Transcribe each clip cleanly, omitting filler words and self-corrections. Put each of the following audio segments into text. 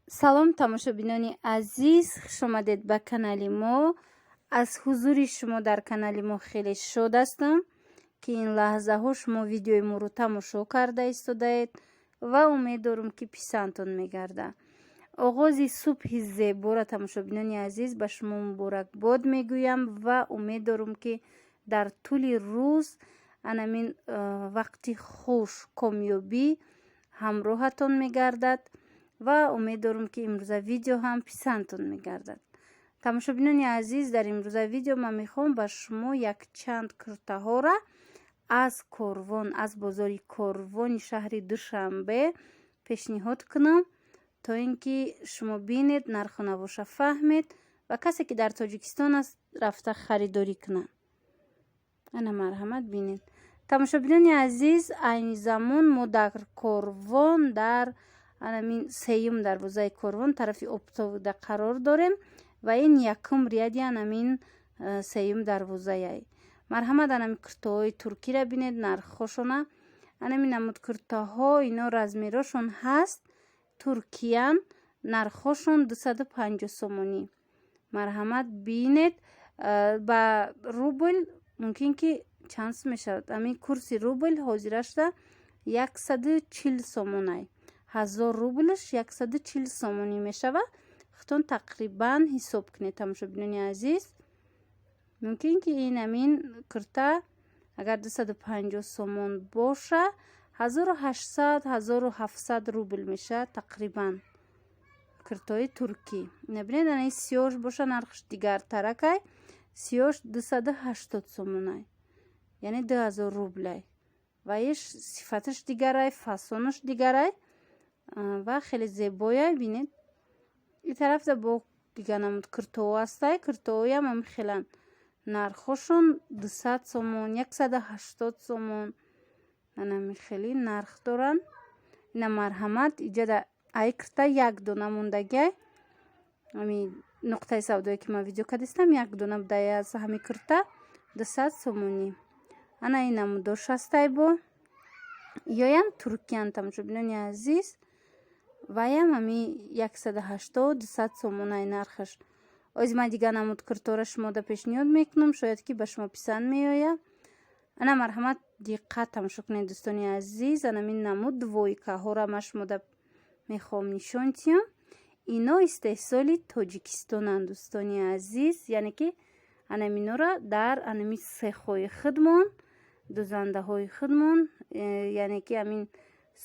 салом тамошобинони азиз, хуш омадед ба канали мо. аз ҳузури шумо дар канали мо хеле шод ҳастам, ки ин лаҳзаҳо шумо видеои моро тамошо карда истодаед ва умед дорам ки писандтон мегарда. оғози субҳи зебора тамошобинони азиз ба шумо муборакбод мегӯям ва умед дорам ки дар тӯли рӯз анамин вақти хуш комёбӣ ҳамроҳатон мегардад ва умед дорам ки имрӯза видео ҳам писандтон мегардад. тамошобинони азиз, дар имрӯза видео ман мехоҳам ба шумо якчанд куртаҳора аз корвон, аз бозори корвони шаҳри Душанбе пешниҳод кунам, то ин ки шумо бинед, нарху навоша фаҳмед ва касе ки дар Тоҷикистон аст рафта харидорӣ кунад. ана марҳамат бинед. тамошобинони азиз, айни замон мо дар корвон, дар сеюм дарвозаи корвон тарафи оптовуда қарор дорем ва ин якум риади анамин сеюм дарвозае. марҳамат, анамин куртаҳои туркиро бинед, нархошона анамин намуд куртаҳо, ино размерошон ҳаст туркиян, нархошон 250 сомонӣ. марҳамат бинед. ба рубл мумкин ки чанд мешавад, амин курси рубл ҳозирашда 140 сомонай, 1000 рублш 140 сомонӣ мешавад. хутон тақрибан ҳисоб кунед тамошобинони азиз. мумкин ки ин амин курта агар 250 сомон боша 1800-1700 рубл меша тақрибан. куртаи туркӣ набинед, ана сиёш боша нархш дигартаракай, сиёш 280 сомонай, яъне 2000 рублай ва иш сифаташ дигарай, фасонаш дигарай ва хеле зебояй. бинед ин тарафда бо дигар намуд куртаҳо ҳастай. куртаҳоям ам хелан нархошон 200 сомон, 180 сомон, анами хеле нарх доранд. ина марҳамат, иҷада ай курта як дона мондагай, ами нуқтаи савдое ки ман видео кардистам як дона будае аз ҳами курта 200 сомонӣ. ана ин намудош ҳастай бо ёям туркиян тамошобинони азиз, ваям ами 180-200 сомонай нархаш. оз ман дигар намуд куртора шумода пешниҳод мекунам, шояд ки ба шумо писанд меояд. ана марҳамат диққат тамошо кунед дӯстони азиз. анамин намуд двойкаҳора ман шумода мехоҳам нишон диҳам. ино истеҳсоли Тоҷикистонанд дӯстони азиз, яъне ки анаминора дар анами сехҳои худмон, дузандаҳои худмон, яъне ки амин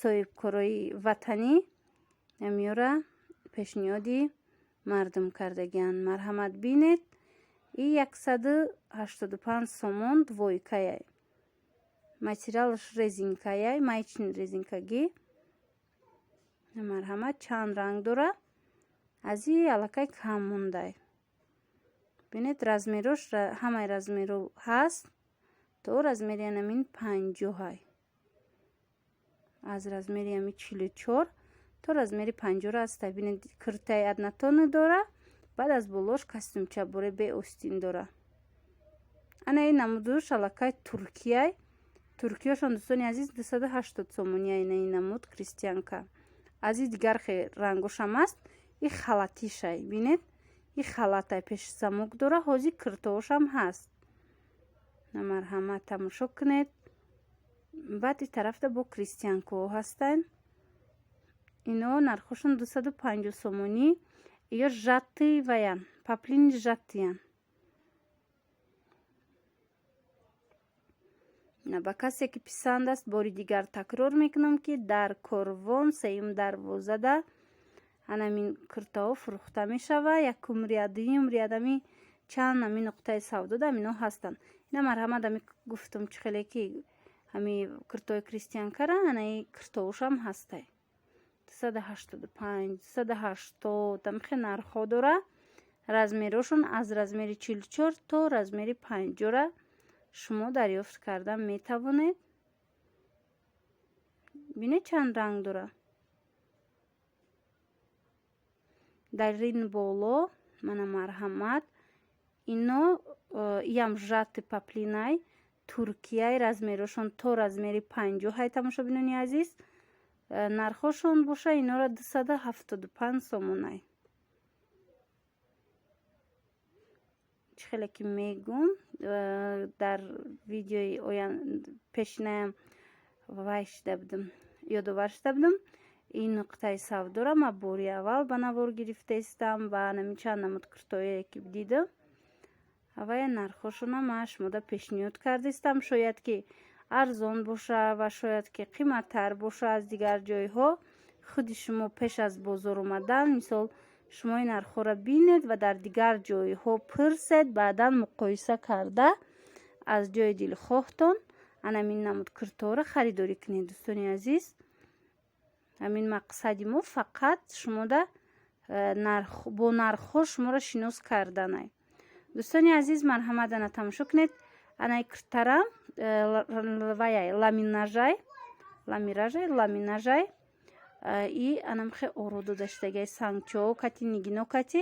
соҳибкорои ватанӣ амиёра пешниҳоди мардум кардагианд. марҳамат бинед, и 185 сомон двойкаяй. материалаш резинкаяй, маечни резинкагӣ. марҳамат, чанд ранг дора, аз и аллакай кам мондай. бинед размерош ҳамаи размеро ҳаст, то размери анамин 50-ай, аз размери ами 44 то размери 50 ҳаста. бинед куртаи аднатони дора, баъд аз болош костюмча боре бе остин дора. ана ин намудуш аллакай туркияй. туркияшон дӯстони азиз 280 сомони ина ин намуд кристианка. аз и дигар хе рангошам аст. и халатишай, бинед и халатай пеши замок дора, ҳозир куртаошам ҳаст. на марҳамат тамошо кунед. баъд ин тарафта бо кристианкаҳо ҳастанд. ино нархошон 250 сомонӣ. ё жатти ваян, паплини жаттиян. ба касе ки писанд аст, бори дигар такрор мекунам ки дар корвон сеюм дарвозада анамин куртаҳо фурӯхта мешавад. якум риад, дуюм риад, ами чанд ами нуқтаи савдода амино ҳастанд. ина марҳамат, ами гуфтам чи хеле ки ами куртаи кристианкара, анаи куртаошам ҳастай 285, 280 ами хе нархҳо дора. размерошон аз размери 44 то размери 50-ра шумо дарёфт карда метавонед. бинед чанд ранг дора. дар ин боло мана марҳамат, ино иям жатти паплинай туркияй, размерошон то размери 50-ай тамошобинони азиз. нархошон боша инора 275 сомонай. хеле ки мегум дар видеои пешинаям вай шида будам, ёдовар шида будам. ин нуқтаи савдора ма бори аввал ба навор гирифтаистам ва намичанд намуд куртое ки дидам авая нархошона ма шумода пешниҳод кардаистам. шояд ки арзон боша ва шояд ки қиматтар боша аз дигар ҷойҳо. худи шумо пеш аз бозор омадан мисол шумо ин нархҳоро бинед ва дар дигар ҷойҳо пурсед, баъдан муқоиса карда аз ҷои дилхоҳтон анамин намуд курторо харидорӣ кунед. дӯстони азиз, ҳамин мақсади мо фақат шумода бо нархҳо шуморо шинос карданай. дӯстони азиз, марҳамат ана тамошо кунед. анай куртарам ваяй ламинажай и анам хе ороду даштагай сангчо кати нигино кати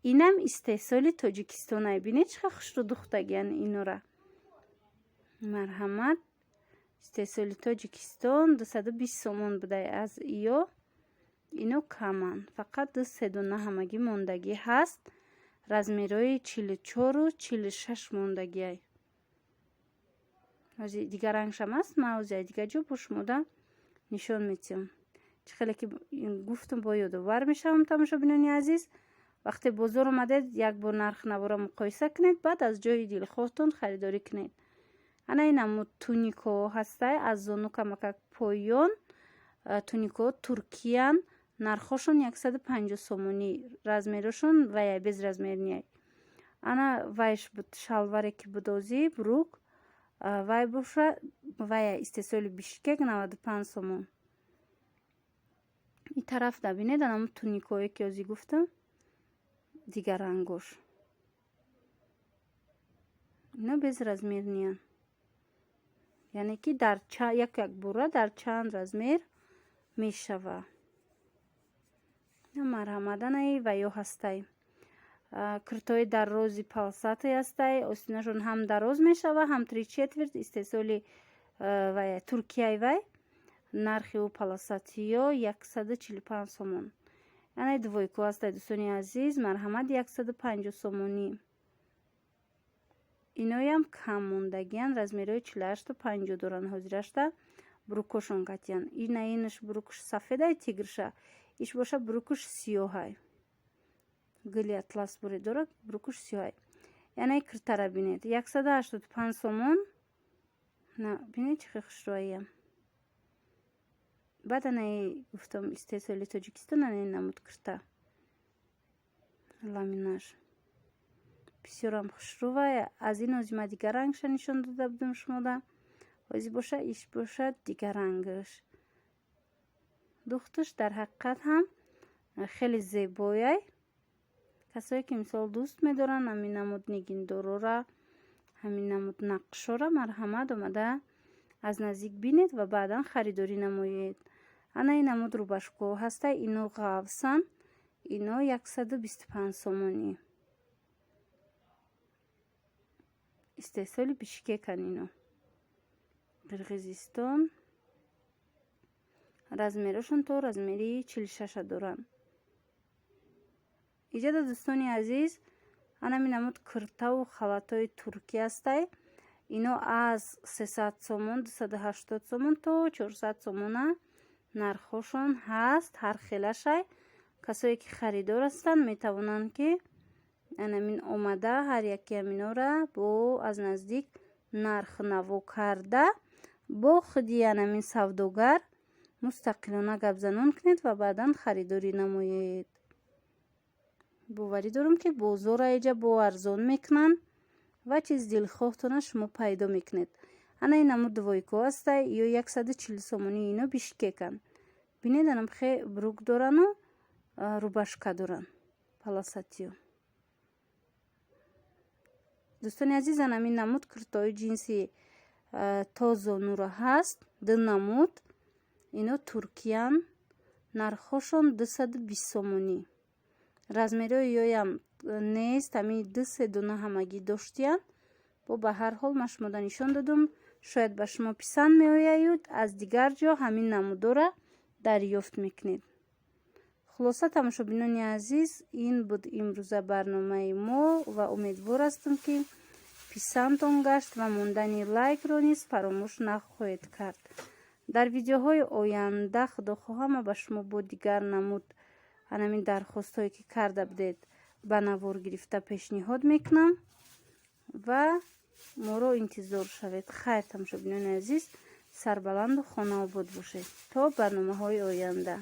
инам истеҳсоли тоҷикистонай. бинед чиқа хушру духтагиян инора. марҳамат истеҳсоли тоҷикистон 220 сомон будай аз иё. ино каман, фақат 2 ҳамагӣ мондагӣ ҳаст. размерои 44 46 мондагиай. ози дигар рангшам аст. ма ози дигар ҷо бо шумода нишон метиҳам. чӣ хеле ки гуфтам бо ёдовар мешавам. тамошобинони азиз, вақте бозор омадед як бор нарх навора муқоиса кунед, баъд аз ҷои дилхоҳтон харидорӣ кунед. ана ин намуд тунико ҳастай аз зону камакак поён. тунико туркиян. нархошон 150 сомонӣ. размерошон ваяй без размернияй. ана вайш буд шалваре ки будози брук вай боша ваяй истеҳсоли бишкек 95 сомон. ин тараф дабинед анамуд туникое ки ози гуфтам дигар рангош. ино без размерниян. яъне ки дар як бура дар чанд размер мешава. марҳамаданаи ва ё ҳастай. куртои дарози палсати ҳастай. остинашон ҳам дароз мешава, ҳам 3/4 истеҳсоли вай туркияи вай. нархи ӯ паласатиё 145 сомон. яъне двойко ҳастай. дӯстони азиз, марҳамат 150 сомонӣ. иноям кам мондагиян. размерои 48-50 доранд. ҳозирашта брукошон катиян. инаш брукуш сафедай тигрша. иш боша брукуш сиёҳай. гили атлас буре дорад, брукуш сиёҳай. яъне куртара бинед 185 сомон. на бинед чӣ хушроям. баъд анаи гуфтам истеҳсоли тоҷикистон анаи намуд курта. ламинаж бисёрам хушрӯвай. аз ин озима дигар рангша нишон дода будам шумода. ози боша иш боша дигар рангаш. духтуш дар ҳақиқат ҳам хеле зебояй. касое ки мисол дӯст медоранд ҳамин намуд нигиндорора, ҳамин намуд нақшора, марҳамат омада аз наздик бинед ва баъдан харидорӣ намоед. ана ин намуд рубашко ҳастай. ино ғавсан. ино 125 сомонӣ. истеҳсоли бишкекан. ино қирғизистон. размерошон то размери 46 доранд. иҷода дӯстони азиз, ана минамуд куртаву халатои туркӣ ҳастай. ино аз 300 сомон 280 сомон то 400 сомона нархошон ҳаст. ҳар хелашай. касое ки харидор ҳастанд метавонанд ки анамин омада ҳар яки аминора бо аз наздик нарх наво карда бо худи анамин савдогар мустақилона гапзанон кунед ва баъдан харидорӣ намоед. боварӣ дорам ки бозора эҷа бо арзон мекунанд ва чиз дилхоҳтона шумо пайдо мекунед. ана ин намуд двойко ҳастай. ё 140 сомонӣ. ино бишкекан. бинед анам хе брук дорану рубашка доранд. паласатиё. дӯстони азиз, анамин намуд куртои ҷинси то зонура ҳаст. ду намуд. ино туркиян. нархошон 220 сомонӣ. размерои ёям нест. ҳамин 2 дуна ҳамагӣ доштиян. бо ба ҳар ҳол ма шумода нишон додум. шояд ба шумо писанд меояюд. аз дигар ҷо ҳамин намудора дарёфт мекунед. хулоса тамошобинони азиз, ин буд имрӯза барномаи мо ва умедвор ҳастам ки писандтон гашт ва мондани лайкро низ фаромӯш нахоҳед кард. дар видеоҳои оянда худохоҳам ба шумо бо дигар намуд анамин дархостҳое ки карда будед ба навор гирифта пешниҳод мекунам ва моро интизор шавед. хайр, тамошобинони азиз, сарбаланду хонаобод бошед то барномаҳои оянда.